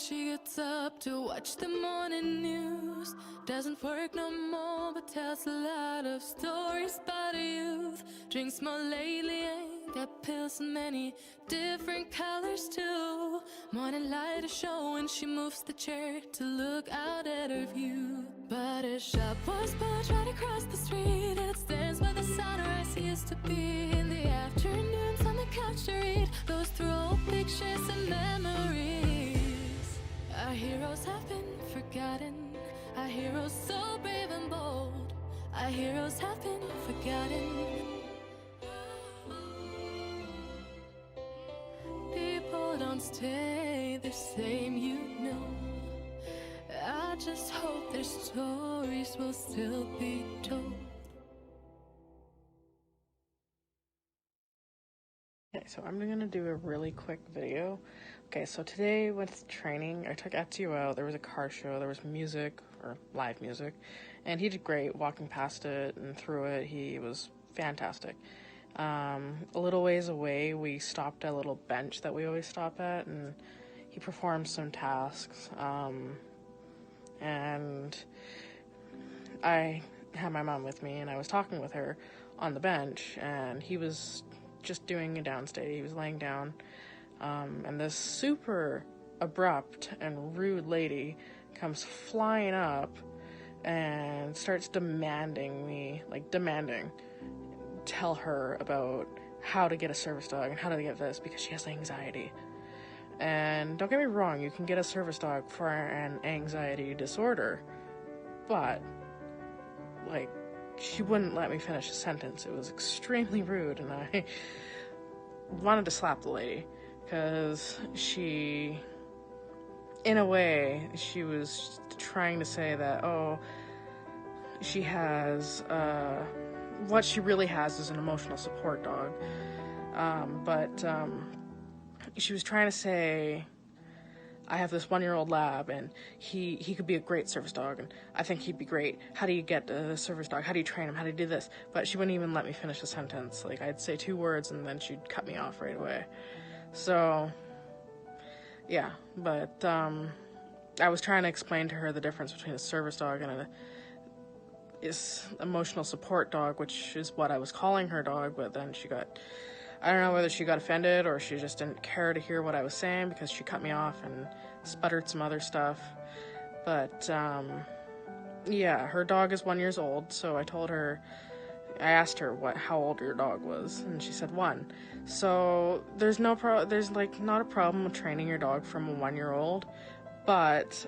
she gets up to watch the morning news. Doesn't work no more, but tells a lot of stories about her youth. Drinks more lately, ain't got pills in many different colors too. Morning light is showing, she moves the chair to look out at her view. But her shop was built right across the street, and it stands where the sunrise used to be. In the afternoons on the couch to read, goes through old pictures and memories. Our heroes have been forgotten, our heroes so brave and bold. Our heroes have been forgotten. People don't stay the same, you know. I just hope their stories will still be told. Okay, so I'm gonna do a really quick video. Okay, so today with training, I took Ezio out. There was a car show, there was music, or live music, and he did great walking past it and through it. He was fantastic. A little ways away, we stopped at a little bench that we always stop at, and he performed some tasks. And I had my mom with me, and I was talking with her on the bench, and he was just doing a downstay. He was laying down, and this super abrupt and rude lady comes flying up and starts demanding tell her about how to get a service dog and how to get this, because she has anxiety. And don't get me wrong, you can get a service dog for an anxiety disorder, but like, she wouldn't let me finish a sentence. It was extremely rude, and I wanted to slap the lady, because she, in a way, she was trying to say that, oh, she has, what she really has is an emotional support dog, but she was trying to say, I have this 1-year-old lab, and he could be a great service dog, and I think he'd be great. How do you get a service dog? How do you train him? How do you do this? But she wouldn't even let me finish the sentence. Like, I'd say 2 words, and then she'd cut me off right away. So, yeah, but I was trying to explain to her the difference between a service dog and is emotional support dog, which is what I was calling her dog, but then she got, I don't know whether she got offended or she just didn't care to hear what I was saying, because she cut me off and sputtered some other stuff. But yeah, her dog is 1 year old, so I asked her how old your dog was, and she said 1. So there's not a problem with training your dog from a 1-year-old, but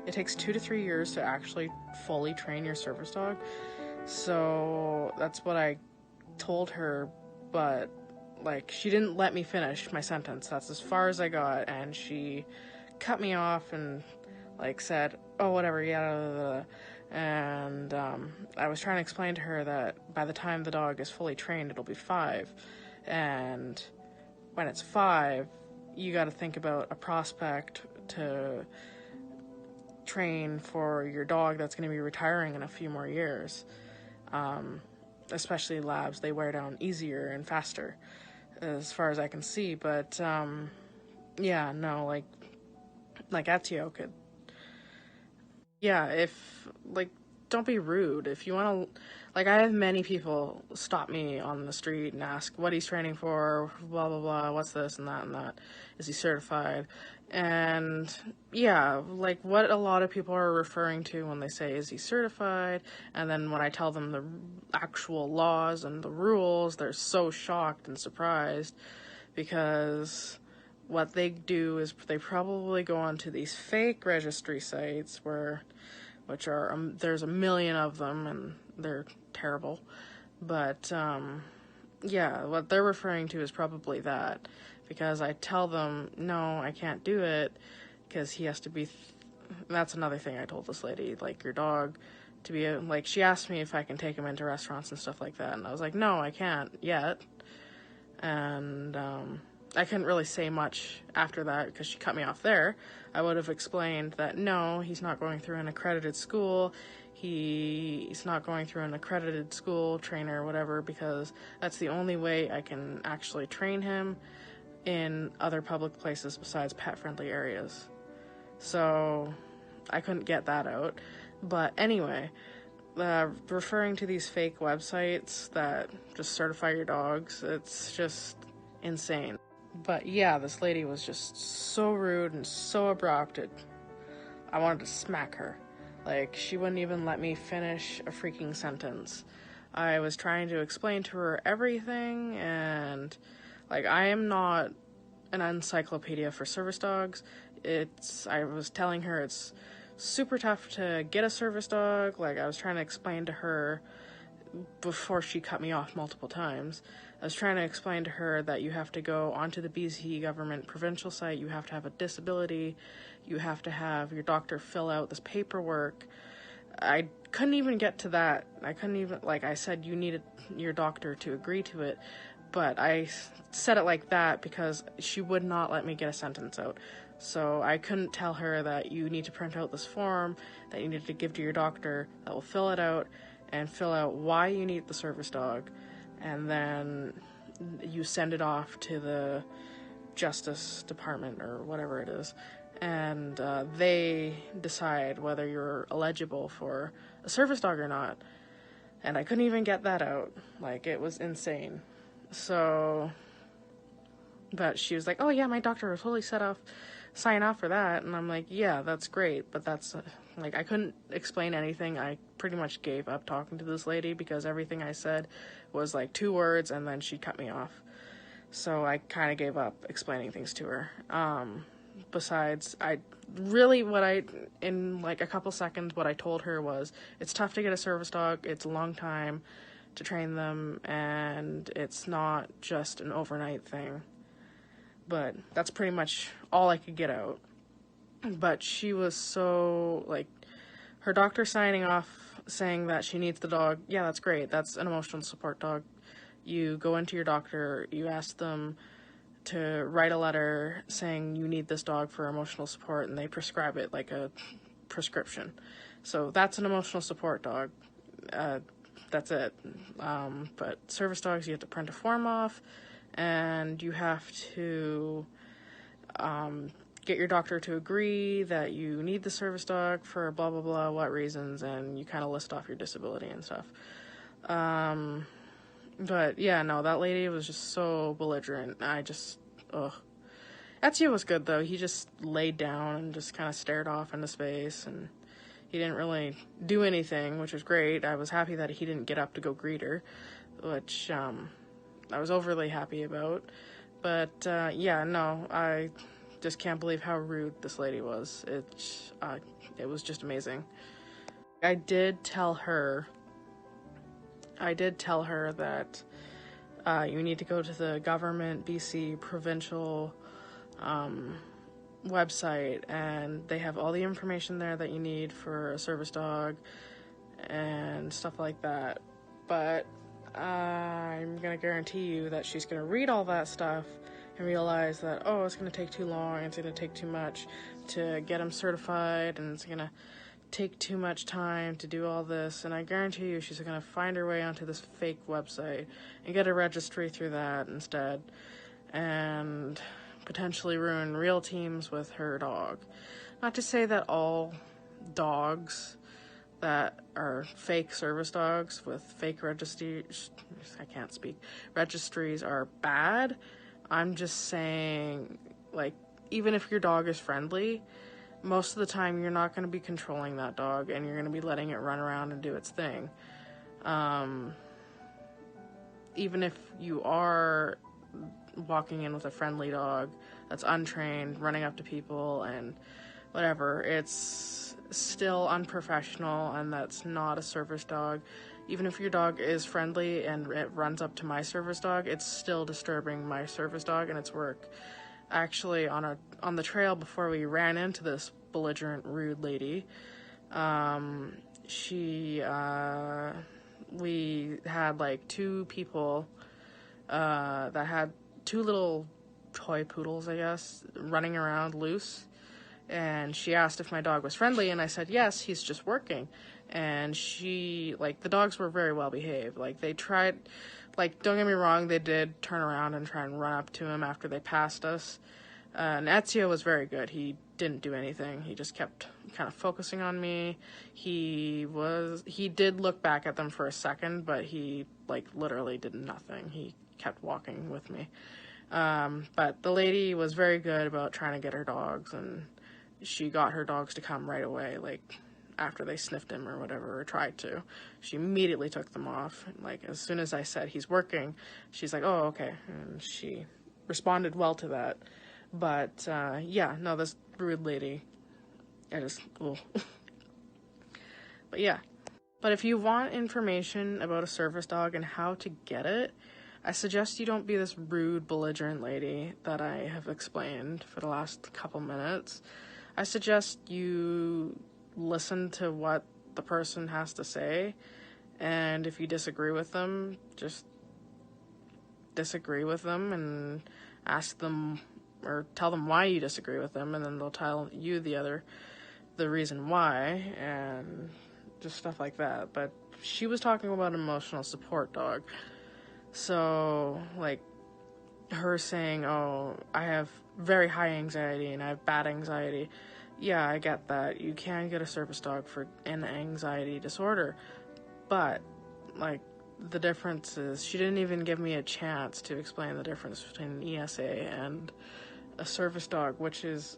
it takes 2 to 3 years to actually fully train your service dog. So that's what I told her, but like, she didn't let me finish my sentence. That's as far as I got, and she cut me off and like said, oh, whatever, yeah, and I was trying to explain to her that by the time the dog is fully trained, it'll be 5, and when it's 5, you got to think about a prospect to train for your dog that's going to be retiring in a few more years. Especially labs, they wear down easier and faster, as far as I can see. But yeah, no, like Ezio could, yeah, if, like, don't be rude. If you want to, like, I have many people stop me on the street and ask what he's training for, blah, blah, blah, what's this and that, is he certified? And yeah, like, what a lot of people are referring to when they say, is he certified? And then when I tell them the actual laws and the rules, they're so shocked and surprised, because what they do is they probably go onto these fake registry sites which are, there's a million of them, and they're terrible. But yeah, what they're referring to is probably that, because I tell them, no, I can't do it, because he has to be, that's another thing I told this lady, like, your dog, to be, like, she asked me if I can take him into restaurants and stuff like that, and I was like, no, I can't yet, and I couldn't really say much after that, because she cut me off there. I would have explained that, no, he's not going through an accredited school, he's not going through an accredited school, trainer, whatever, because that's the only way I can actually train him. in other public places besides pet-friendly areas. So I couldn't get that out. But anyway, referring to these fake websites that just certify your dogs, it's just insane. But yeah, this lady was just so rude and so abrupt. I wanted to smack her. Like, she wouldn't even let me finish a freaking sentence. I was trying to explain to her everything, and, like, I am not an encyclopedia for service dogs. I was telling her it's super tough to get a service dog. Like, I was trying to explain to her before she cut me off multiple times. I was trying to explain to her that you have to go onto the BC government provincial site, you have to have a disability, you have to have your doctor fill out this paperwork. I couldn't even get to that. I couldn't even, like, I said you needed your doctor to agree to it, but I said it like that because she would not let me get a sentence out. So I couldn't tell her that you need to print out this form that you need to give to your doctor that will fill it out and fill out why you need the service dog, and then you send it off to the Justice Department or whatever it is, and they decide whether you're eligible for a service dog or not. And I couldn't even get that out. Like, it was insane. So, but she was like, oh yeah, my doctor was totally sign off for that. And I'm like, yeah, that's great, but that's, like, I couldn't explain anything. I pretty much gave up talking to this lady because everything I said was like 2 words and then she cut me off. So I kind of gave up explaining things to her. Besides, in like a couple seconds, what I told her was, it's tough to get a service dog, it's a long time to train them, and it's not just an overnight thing. But that's pretty much all I could get out. But she was so, like, her doctor signing off saying that she needs the dog, yeah, that's great, that's an emotional support dog. You go into your doctor, you ask them to write a letter saying you need this dog for emotional support, and they prescribe it like a prescription. So that's an emotional support dog. That's it. But service dogs, you have to print a form off, and you have to get your doctor to agree that you need the service dog for blah, blah, blah, what reasons, and you kind of list off your disability and stuff. But yeah, no, that lady was just so belligerent. Ezio was good, though. He just laid down and just kind of stared off into space, and he didn't really do anything, which was great. I was happy that he didn't get up to go greet her, which I was overly happy about. But yeah, no, I just can't believe how rude this lady was. It was just amazing. I did tell her that you need to go to the government BC provincial website, and they have all the information there that you need for a service dog and stuff like that. But I'm gonna guarantee you that she's gonna read all that stuff and realize that, oh, it's gonna take too long, it's gonna take too much to get them certified, and it's gonna take too much time to do all this, and I guarantee you she's gonna find her way onto this fake website and get a registry through that instead, and potentially ruin real teams with her dog. Not to say that all dogs that are fake service dogs with fake registries are bad. I'm just saying, like, even if your dog is friendly, most of the time you're not going to be controlling that dog, and you're going to be letting it run around and do its thing. Even if you are walking in with a friendly dog that's untrained, running up to people and whatever, it's still unprofessional, and that's not a service dog. Even if your dog is friendly and it runs up to my service dog, it's still disturbing my service dog and its work. Actually, on the trail before we ran into this belligerent, rude lady, we had like 2 people that had 2 little toy poodles, I guess, running around loose. And she asked if my dog was friendly, and I said, yes, he's just working. And the dogs were very well behaved. Like, they tried, Like, don't get me wrong, they did turn around and try and run up to him after they passed us. And Ezio was very good. He didn't do anything. He just kept kind of focusing on me. He did look back at them for a second, but he, like, literally did nothing. He kept walking with me. But the lady was very good about trying to get her dogs, and she got her dogs to come right away, like, after they sniffed him or whatever, or tried to. She immediately took them off. Like, as soon as I said, he's working, she's like, oh, okay. And she responded well to that. But, yeah, no, this rude lady, ugh. But yeah. But if you want information about a service dog and how to get it, I suggest you don't be this rude, belligerent lady that I have explained for the last couple minutes. I suggest you listen to what the person has to say, and if you disagree with them, just disagree with them and ask them or tell them why you disagree with them, and then they'll tell you the reason why, and just stuff like that. But she was talking about an emotional support dog. So, like, her saying, oh, I have very high anxiety and I have bad anxiety. Yeah, I get that. You can get a service dog for an anxiety disorder. But, like, the difference is she didn't even give me a chance to explain the difference between an ESA and a service dog, which is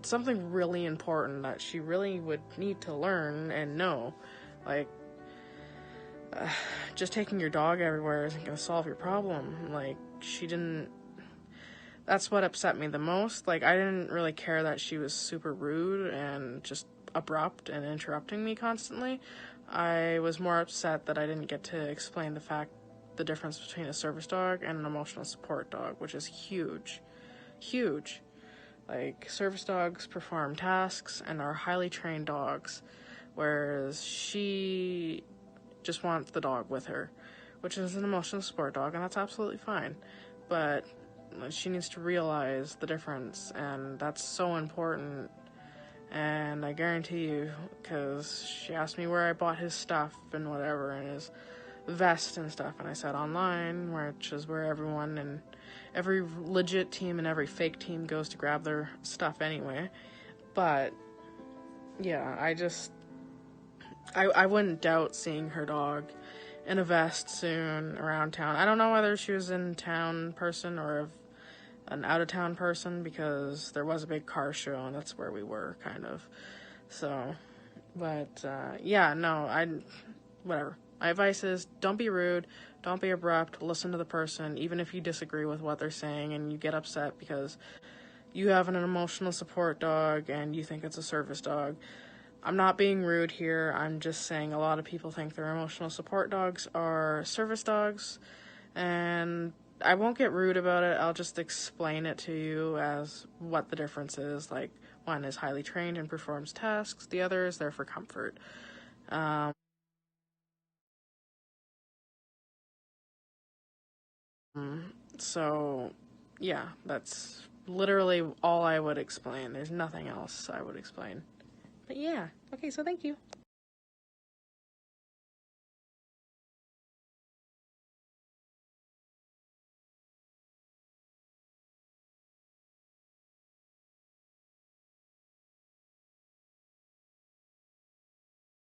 something really important that she really would need to learn and know. Like, just taking your dog everywhere isn't going to solve your problem. Like, she didn't... That's what upset me the most. Like, I didn't really care that she was super rude and just abrupt and interrupting me constantly. I was more upset that I didn't get to explain the difference between a service dog and an emotional support dog, which is huge. Huge. Like, service dogs perform tasks and are highly trained dogs, whereas she just wants the dog with her, which is an emotional support dog, and that's absolutely fine. But she needs to realize the difference, and that's so important. And I guarantee you, because she asked me where I bought his stuff and whatever, and his vest and stuff, and I said online, which is where everyone and every legit team and every fake team goes to grab their stuff anyway. But yeah, I wouldn't doubt seeing her dog in a vest soon around town. I don't know whether she was in town person or an out-of-town person, because there was a big car show and that's where we were, kind of. So, but, yeah, no, whatever. My advice is, don't be rude, don't be abrupt, listen to the person, even if you disagree with what they're saying and you get upset because you have an emotional support dog and you think it's a service dog. I'm not being rude here, I'm just saying a lot of people think their emotional support dogs are service dogs, and I won't get rude about it, I'll just explain it to you as what the difference is. Like, one is highly trained and performs tasks, the other is there for comfort. So, yeah, that's literally all I would explain. There's nothing else I would explain. But yeah, okay, so thank you.